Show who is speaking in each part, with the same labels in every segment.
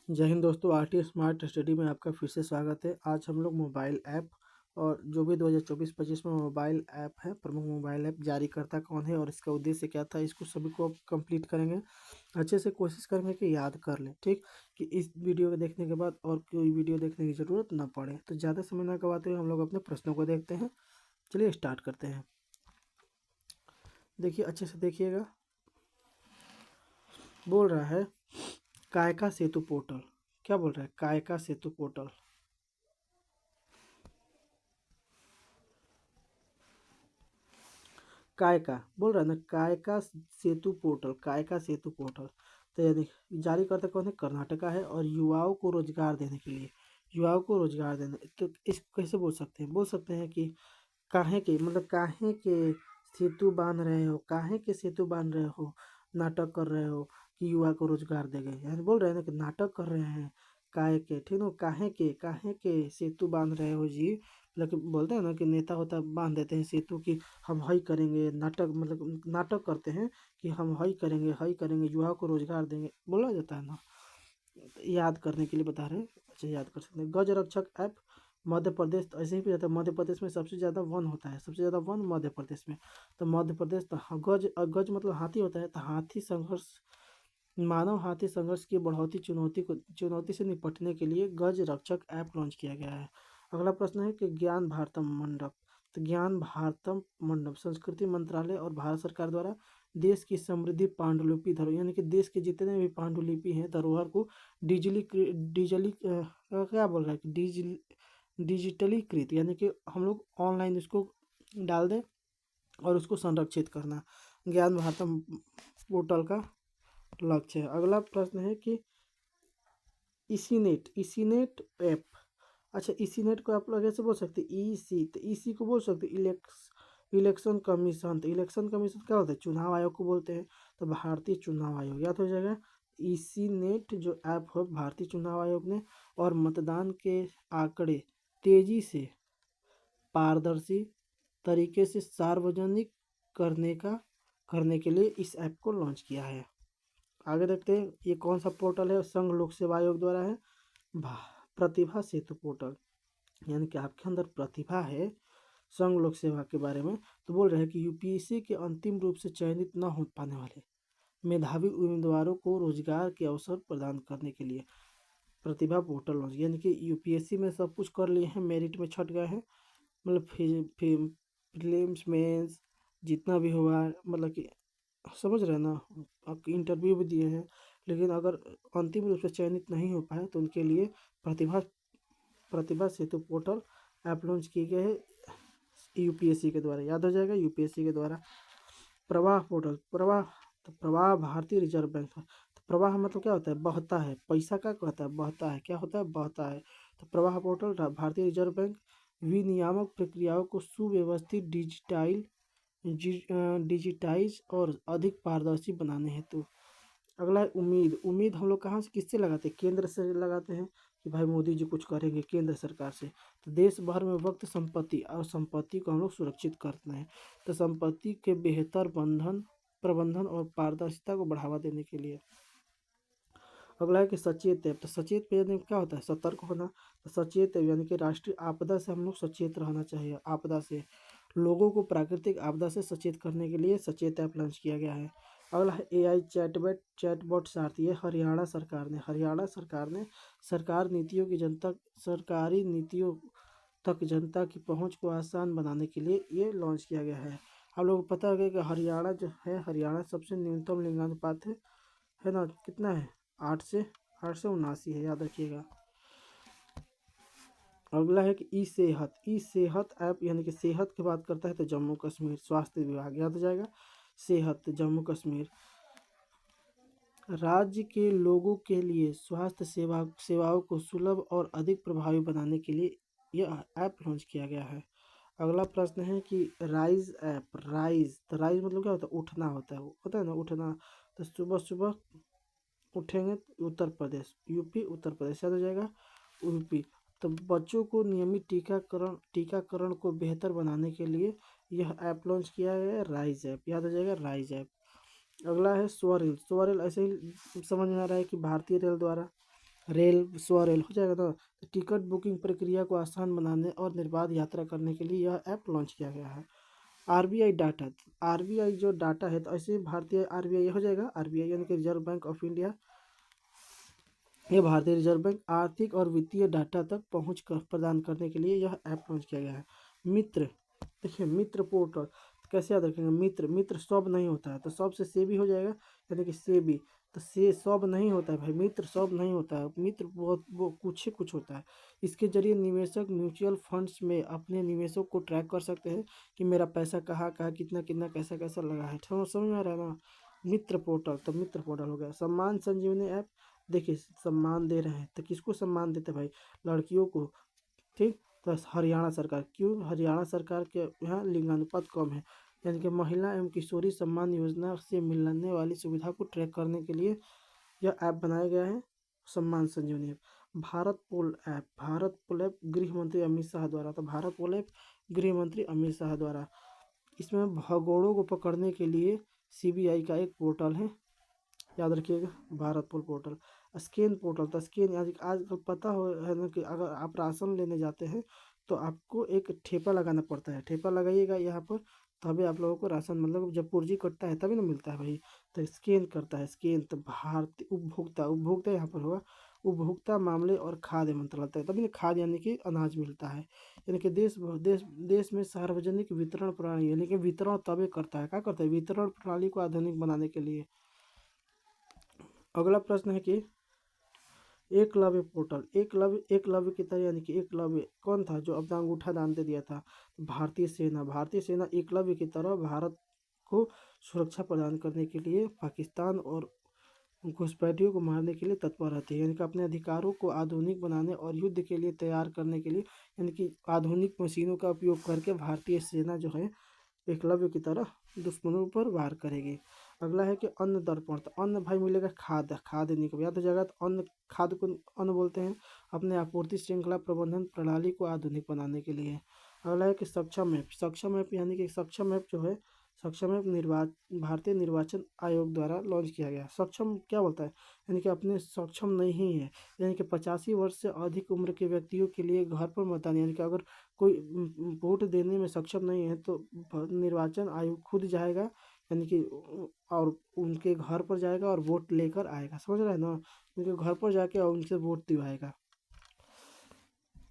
Speaker 1: जय हिंद दोस्तों, RT smart study में आपका फिर से स्वागत है। आज हम लोग मोबाइल ऐप और जो भी 2024-25 में मोबाइल ऐप है, प्रमुख मोबाइल ऐप जारीकर्ता कौन है और इसका उद्देश्य क्या था, इसको सभी को कंप्लीट करेंगे। अच्छे से कोशिश करेंगे कि याद कर लें, ठीक, कि इस वीडियो को देखने के बाद और कोई वीडियो देखने की ज़रूरत ना पड़े। तो ज़्यादा समय ना गवाते हुए हम लोग अपने प्रश्नों को देखते हैं। चलिए स्टार्ट करते हैं। देखिए, अच्छे से देखिएगा। बोल रहा है कायका सेतु पोर्टल। क्या बोल रहा है? कायका सेतु पोर्टल। कायका बोल रहा है ना, कायका सेतु पोर्टल, कायका सेतु पोर्टल। तो यानी जारीकर्ता कौन है? कर्नाटका है। और युवाओं को रोजगार देने के लिए, युवाओं को रोजगार देने, तो इस कैसे बोल सकते हैं? बोल सकते हैं कि काहे के, मतलब काहे के सेतु बांध रहे हो, काहे के सेतु बांध रहे हो, नाटक कर रहे हो कि युवा को रोजगार देंगे। यानी बोल रहे हैं ना कि नाटक कर रहे हैं, काहे के, ठीक ना, काहे के सेतु बांध रहे हो जी। लेकिन बोलते हैं ना कि नेता होता बांध देते हैं सेतु की हम हई करेंगे, नाटक मतलब नाटक करते हैं कि हम हई करेंगे, युवाओं को रोजगार देंगे, बोला जाता है ना। याद करने के लिए बता रहे हैं, अच्छा याद कर सकते हैं। गज रक्षक ऐप मध्य प्रदेश, तो ऐसे ही भी रहता है। मध्य प्रदेश में सबसे ज़्यादा वन होता है, सबसे ज़्यादा वन मध्य प्रदेश में। तो मध्य प्रदेश, तो गज, गज मतलब हाथी होता है। तो हाथी संघर्ष, मानव हाथी संघर्ष की बढ़ती चुनौती से निपटने के लिए गज रक्षक ऐप लॉन्च किया गया है। अगला प्रश्न है कि ज्ञान भारतम मंडप। तो ज्ञान भारतम मंडप संस्कृति मंत्रालय और भारत सरकार द्वारा देश की समृद्धि पांडुलिपि धरोहर, यानी कि देश के जितने भी पांडुलिपि हैं, धरोहर को क्या बोल रहा है कि डिजिटलीकृत, यानी कि हम लोग ऑनलाइन उसको डाल दें और उसको संरक्षित करना, ज्ञान भारतम पोर्टल का लक्ष्य है। अगला प्रश्न है कि इसीनेट ऐप। अच्छा, इसीनेट को आप लोग ऐसे बोल सकते हैं ईसी, तो ईसी को बोल सकते हैं इलेक्शन कमीशन। तो इलेक्शन कमीशन क्या होता है? चुनाव आयोग को बोलते हैं। तो भारतीय चुनाव आयोग याद हो जाएगा। इसीनेट जो ऐप हो भारतीय चुनाव आयोग ने, और मतदान के आंकड़े तेजी से पारदर्शी तरीके से सार्वजनिक करने के लिए इस ऐप को लॉन्च किया है। आगे देखते हैं ये कौन सा पोर्टल है। संघ लोक सेवा आयोग द्वारा है प्रतिभा सेतु पोर्टल, यानी कि आपके अंदर प्रतिभा है संघ लोक सेवा के बारे में, तो बोल रहे हैं कि यूपीएससी के अंतिम रूप से चयनित न हो पाने वाले मेधावी उम्मीदवारों को रोजगार के अवसर प्रदान करने के लिए प्रतिभा पोर्टल लॉन्च, यानी कि यूपीएससी में सब कुछ कर लिए हैं, मेरिट में छट गए हैं, मतलब प्रीलिम्स मेंस जितना भी हुआ, मतलब कि समझ रहे हैं ना, आप इंटरव्यू भी दिए हैं, लेकिन अगर अंतिम रूप से चयनित नहीं हो पाए तो उनके लिए प्रतिभा प्रतिभा सेतु पोर्टल ऐप लॉन्च किए गए हैं यूपीएससी के द्वारा। याद हो जाएगा, यूपीएससी के द्वारा। प्रवाह पोर्टल, प्रवाह, तो प्रवाह भारतीय रिजर्व बैंक है। तो प्रवाह मतलब क्या होता है? बहता है, पैसा का कहता है बहता है, क्या होता है? बहता है। तो प्रवाह पोर्टल भारतीय रिजर्व बैंक विनियामक प्रक्रियाओं को सुव्यवस्थित डिजिटाइज और अधिक पारदर्शी बनाने हेतु। अगला है उम्मीद। उम्मीद हम लोग कहाँ से, किससे लगाते हैं? केंद्र से लगाते हैं कि भाई मोदी जी कुछ करेंगे केंद्र सरकार से। तो देश भर में वक्त संपत्ति और संपत्ति को हम लोग सुरक्षित करते हैं, तो संपत्ति के बेहतर प्रबंधन और पारदर्शिता को बढ़ावा देने के लिए। अगला है कि सचेत ऐप। तो सचेत पे यानी क्या होता है? सतर्क होना। तो सचेत ऐप यानी कि राष्ट्रीय आपदा से हम लोग सचेत रहना चाहिए। आपदा से लोगों को प्राकृतिक आपदा से सचेत करने के लिए सचेत ऐप लॉन्च किया गया है। अगला है एआई चैटबॉट सारथी। ये हरियाणा सरकार ने सरकारी नीतियों तक जनता की पहुंच को आसान बनाने के लिए ये लॉन्च किया गया है। आप लोगों को पता होगा कि हरियाणा जो है, हरियाणा सबसे न्यूनतम लिंगानुपात है ना, कितना है? 8 से 79 है, याद रखिएगा। अगला है कि ई सेहत ऐप, यानी कि सेहत की बात करता है तो जम्मू कश्मीर स्वास्थ्य विभाग, याद हो जाएगा। सेहत जम्मू कश्मीर राज्य के लोगों के लिए स्वास्थ्य सेवाओं को सुलभ और अधिक प्रभावी बनाने के लिए यह ऐप लॉन्च किया गया है। अगला प्रश्न है कि राइज ऐप। तो राइज मतलब क्या होता है? उठना होता है, होता है ना, उठना। तो सुबह सुबह उठेंगे, उत्तर प्रदेश, यूपी उत्तर प्रदेश, याद हो जाएगा, यूपी। तो बच्चों को नियमित टीकाकरण को बेहतर बनाने के लिए यह ऐप लॉन्च किया गया है, राइज ऐप, याद हो जाएगा, राइज ऐप। अगला है स्वरेल। स्वरेल ऐसे ही समझ में आ रहा है कि भारतीय रेल द्वारा रेल स्वरेल हो जाएगा ना। तो टिकट बुकिंग प्रक्रिया को आसान बनाने और निर्बाध यात्रा करने के लिए यह ऐप लॉन्च किया गया है। आरबीआई डाटा, आरबीआई जो डाटा है तो ऐसे भारतीय आरबीआई हो जाएगा, आरबीआई यानी कि रिजर्व बैंक ऑफ इंडिया। ये भारतीय रिजर्व बैंक आर्थिक और वित्तीय डाटा तक पहुंच कर प्रदान करने के लिए यह ऐप लॉन्च किया गया है। मित्र, देखिए मित्र पोर्टल कैसे याद रखेंगे, मित्र, मित्र सब नहीं होता है तो सब से से भी हो जाएगा, यानी कि से भी, तो से सब नहीं होता है भाई, मित्र सब नहीं होता है, मित्र बहुत वो कुछ ही कुछ होता है। इसके जरिए निवेशक म्यूचुअल फंड्स में अपने निवेशों को ट्रैक कर सकते हैं कि मेरा पैसा कहाँ कहाँ कितना कितना कैसा कैसा लगा है। समझ में आ रहा है ना। मित्र पोर्टल, तो मित्र पोर्टल हो गया। सम्मान संजीवनी ऐप, देखिए सम्मान दे रहे हैं तो किसको सम्मान देते हैं भाई, लड़कियों को, ठीक। तो हरियाणा सरकार, क्यों हरियाणा सरकार के यहाँ लिंगानुपात कम है, यानी कि महिला एवं किशोरी सम्मान योजना से मिलने वाली सुविधा को ट्रैक करने के लिए यह ऐप बनाया गया है, सम्मान संजीवनी ऐप। भारत पोल ऐप, भारत पोल ऐप गृह मंत्री अमित शाह द्वारा, तो भारत पोल ऐप गृह मंत्री अमित शाह द्वारा। इसमें भगोड़ों को पकड़ने के लिए सीबीआई का एक पोर्टल है, याद रखिएगा, भारत पोल पोर्टल। स्कैन पोर्टल, तो स्कैन आजकल पता हो है ना कि अगर आप राशन लेने जाते हैं तो आपको एक ठेपा लगाना पड़ता है, ठेपा लगाइएगा यहाँ पर, तभी आप लोगों को राशन, मतलब जब पुर्जी कटता है तभी ना मिलता है भाई। तो स्कैन करता है, स्कैन, तो भारतीय उपभोक्ता, उपभोक्ता यहाँ पर होगा, उपभोक्ता मामले और खाद्य मंत्रालय, तभी ना खाद्य यानी कि अनाज मिलता है। यानी कि देश में सार्वजनिक वितरण प्रणाली, यानी कि वितरण तभी करता है, क्या करता है, वितरण प्रणाली को आधुनिक बनाने के लिए। अगला प्रश्न है कि एकलव्य पोर्टल, एकलव्य की तरह, यानी कि एकलव्य कौन था जो अपना अंगूठा दान दे दिया था, भारतीय सेना, भारतीय सेना एकलव्य की तरह भारत को सुरक्षा प्रदान करने के लिए पाकिस्तान और घुसपैठियों को मारने के लिए तत्पर रहती है, यानी कि अपने अधिकारों को आधुनिक बनाने और युद्ध के लिए तैयार करने के लिए, यानी कि आधुनिक मशीनों का उपयोग करके भारतीय सेना जो है एकलव्य की तरह दुश्मनों पर वार करेगी। अगला है कि अन्न दर्पण, तो अन्न भाई मिलेगा खाद्य, खाद्य निगम, याद हो जाएगा, तो अन्न, खाद्य को अन्न बोलते हैं, अपने आपूर्ति श्रृंखला प्रबंधन प्रणाली को आधुनिक बनाने के लिए। अगला है कि सक्षम ऐप, सक्षम ऐप यानी कि सक्षम ऐप जो है, सक्षम ऐप भारतीय निर्वाचन आयोग द्वारा लॉन्च किया गया। सक्षम क्या बोलता है, यानी कि अपने सक्षम नहीं है, यानी कि 85 वर्ष से अधिक उम्र के व्यक्तियों के लिए घर पर मतदान, यानी कि अगर कोई वोट देने में सक्षम नहीं है तो निर्वाचन आयोग खुद जाएगा, यानी कि और उनके घर पर जाएगा और वोट लेकर आएगा, समझ रहे हैं ना, उनके घर पर जाके और उनसे वोट दिवाएगा।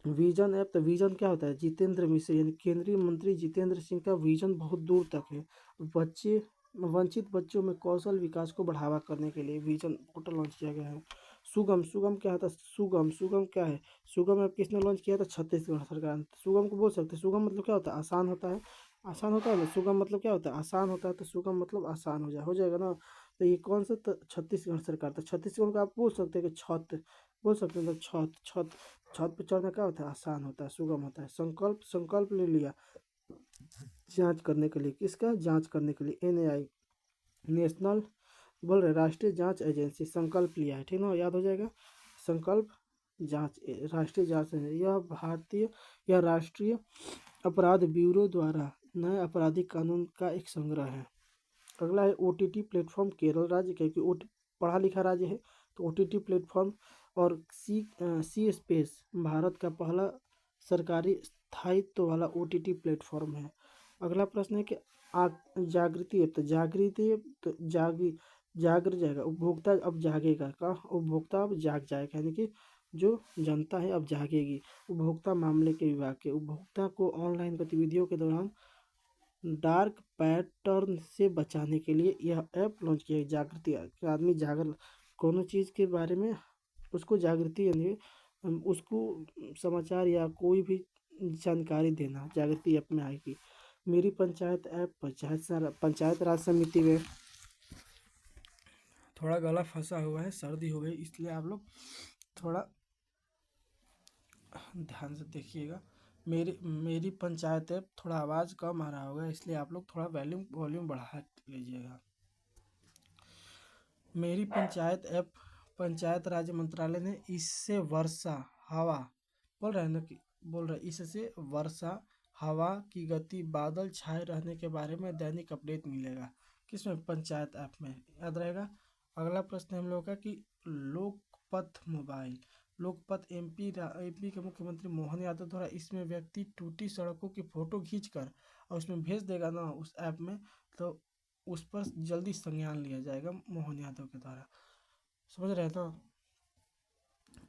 Speaker 1: विजन ऐप, तो विजन क्या होता है, जितेंद्र मिश्र, यानी केंद्रीय मंत्री जितेंद्र सिंह का विजन बहुत दूर तक है, बच्चे, वंचित बच्चों में कौशल विकास को बढ़ावा करने के लिए विजन पोर्टल लॉन्च किया गया है। सुगम, सुगम क्या होता है, सुगम, सुगम क्या है, सुगम ऐप किसने लॉन्च किया था, छत्तीसगढ़ सरकार ने। सुगम को बोल सकते हैं, सुगम मतलब क्या होता है, आसान होता है, आसान होता है ना, सुगम मतलब क्या होता है, आसान होता है, तो सुगम मतलब आसान हो जाएगा ना। तो ये कौन सा, छत्तीसगढ़ सरकार, तो छत्तीसगढ़ को आप बोल सकते हैं कि छत, बोल सकते हैं, तो छत, छत, छत पे चढ़ना क्या होता है, आसान होता है, सुगम होता है। संकल्प, संकल्प ले लिया जांच करने के लिए, किसका, जांच करने के लिए, एनआई, नेशनल, बोल रहे राष्ट्रीय जांच एजेंसी, संकल्प लिया है, ठीक ना, याद हो जाएगा, संकल्प जांच, राष्ट्रीय जांच एजेंसी, यह भारतीय या राष्ट्रीय अपराध ब्यूरो द्वारा नए आपराधिक कानून का एक संग्रह है। अगला है ओटीटी प्लेटफॉर्म, केरल राज्य, क्योंकि पढ़ा लिखा राज्य है तो ओटीटी प्लेटफॉर्म। और सी स्पेस भारत का पहला सरकारी स्थायित्व वाला ओटीटी प्लेटफॉर्म है। अगला प्रश्न है कि जागृति ऐप, तो जागृति ऐप, तो जाग जाएगा, उपभोक्ता अब जागेगा, का उपभोक्ता अब जाग जाएगा, यानी कि जो जनता है अब जागेगी। उपभोक्ता मामले के विभाग के उपभोक्ता को ऑनलाइन गतिविधियों के दौरान डार्क पैटर्न से बचाने के लिए यह ऐप लॉन्च किया है, जागृति, कि आदमी जागर कोनो चीज़ के बारे में उसको जागृति, यानी उसको समाचार या कोई भी जानकारी देना जागृति ऐप में आएगी। मेरी पंचायत ऐप, पंचायत राज समिति में, थोड़ा गला फंसा हुआ है, सर्दी हो गई, इसलिए आप लोग थोड़ा ध्यान से देखिएगा। मेरी पंचायत ऐप, थोड़ा आवाज़ कम आ रहा होगा इसलिए आप लोग थोड़ा वॉल्यूम बढ़ा लीजिएगा। मेरी पंचायत ऐप पंचायत राज मंत्रालय ने इससे वर्षा हवा, बोल रहे हैं ना कि, बोल रहे इससे वर्षा हवा की गति, बादल छाए रहने के बारे में दैनिक अपडेट मिलेगा, किसमें, पंचायत ऐप में, याद रहेगा। अगला प्रश्न हम लोग का कि लोक लोकपथ मोबाइल। लोकपथ एमपी के मुख्यमंत्री मोहन यादव द्वारा इसमें व्यक्ति टूटी सड़कों की फ़ोटो खींचकर और उसमें भेज देगा ना उस ऐप में, तो उस पर जल्दी संज्ञान लिया जाएगा मोहन यादव के द्वारा। समझ रहे हैं तो।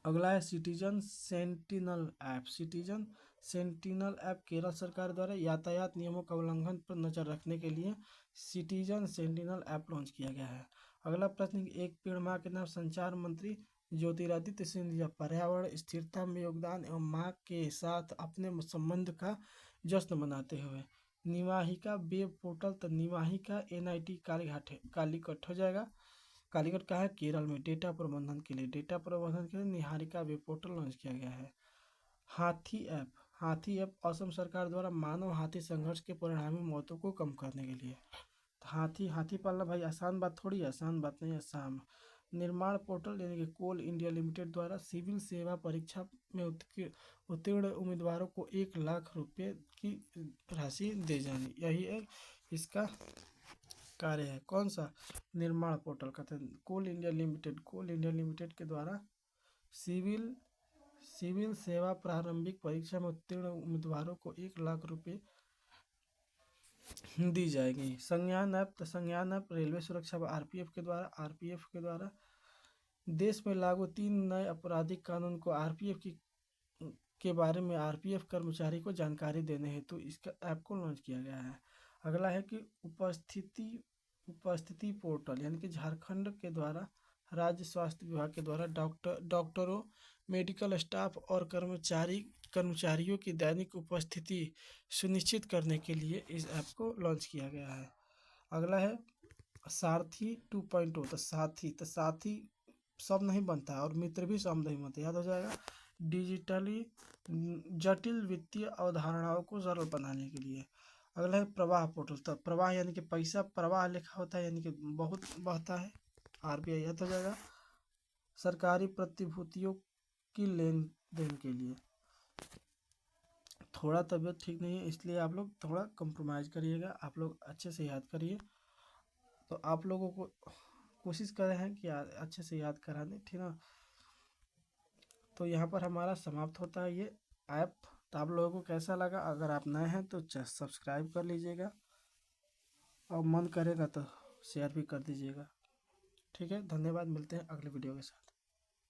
Speaker 1: अगला है citizen sentinel app. Citizen sentinel app Kerala सरकार द्वारा यातायात नियमों का उल्लंघन पर नजर रखने के लिए सिटीजन सेंटिनल ऐप लॉन्च किया गया है। अगला प्रश्न, एक पेड़ माँ के नाम संचार मंत्री ज्योतिरादित्य सिंधिया पर्यावरण स्थिरता में योगदान एवं माँ के साथ अपने संबंध का जश्न मनाते हुए निवाहिका वेब पोर्टल, तो निवाहिका NIT कालीघाट है, कालीकट हो जाएगा। कालीकट का है केरल में। डेटा प्रबंधन के लिए निहारिका वेब पोर्टल लॉन्च किया गया है। हाथी ऐप। हाथी ऐप असम सरकार द्वारा मानव हाथी संघर्ष के परिणामी मौतों को कम करने के लिए। तो हाथी पालना भाई आसान बात थोड़ी है, आसान बात नहीं है, आसान। निर्माण पोर्टल यानी कि कोल इंडिया लिमिटेड द्वारा सिविल सेवा परीक्षा में उत्तीर्ण उम्मीदवारों को 1 लाख रुपए की राशि दे जानी, यही है इसका कार्य है। कौन सा? निर्माण पोर्टल का। कोल इंडिया लिमिटेड के द्वारा सिविल सेवा प्रारंभिक परीक्षा में उत्तीर्ण उम्मीदवारों को 1 लाख रुपए दी जाएगी। संज्ञान ऐप। तो संज्ञान ऐप रेलवे सुरक्षा व आरपीएफ के द्वारा देश में लागू 3 नए आपराधिक कानून को के बारे में आरपीएफ कर्मचारी को जानकारी देने हेतु इसका ऐप को लॉन्च किया गया है। अगला है कि उपस्थिति पोर्टल, यानी कि झारखंड के द्वारा राज्य स्वास्थ्य विभाग के द्वारा डॉक्टरों, मेडिकल स्टाफ और कर्मचारियों की दैनिक उपस्थिति सुनिश्चित करने के लिए इस ऐप को लॉन्च किया गया है। अगला है सारथी 2.0। तो साथी शब्द नहीं बनता है और मित्र भी शब्द नहीं बनता, याद हो जाएगा। डिजिटली जटिल वित्तीय अवधारणाओं को सरल बनाने के लिए। अगला है प्रवाह पोर्टल। तो प्रवाह यानी कि पैसा प्रवाह लिखा होता है, यानी कि बहुत बहता है, RBI, याद हो जाएगा। सरकारी प्रतिभूतियों की लेन देन के लिए। थोड़ा तबीयत ठीक नहीं है इसलिए आप लोग थोड़ा कंप्रोमाइज़ करिएगा, आप लोग अच्छे से याद करिए। तो आप लोगों को कोशिश कर रहे हैं कि अच्छे से याद करा दें, ठीक ना। तो यहाँ पर हमारा समाप्त होता है ये ऐप। तो आप लोगों को कैसा लगा? अगर आप नए हैं तो सब्सक्राइब कर लीजिएगा और मन करेगा तो शेयर भी कर दीजिएगा। ठीक है, धन्यवाद। मिलते हैं अगले वीडियो के साथ।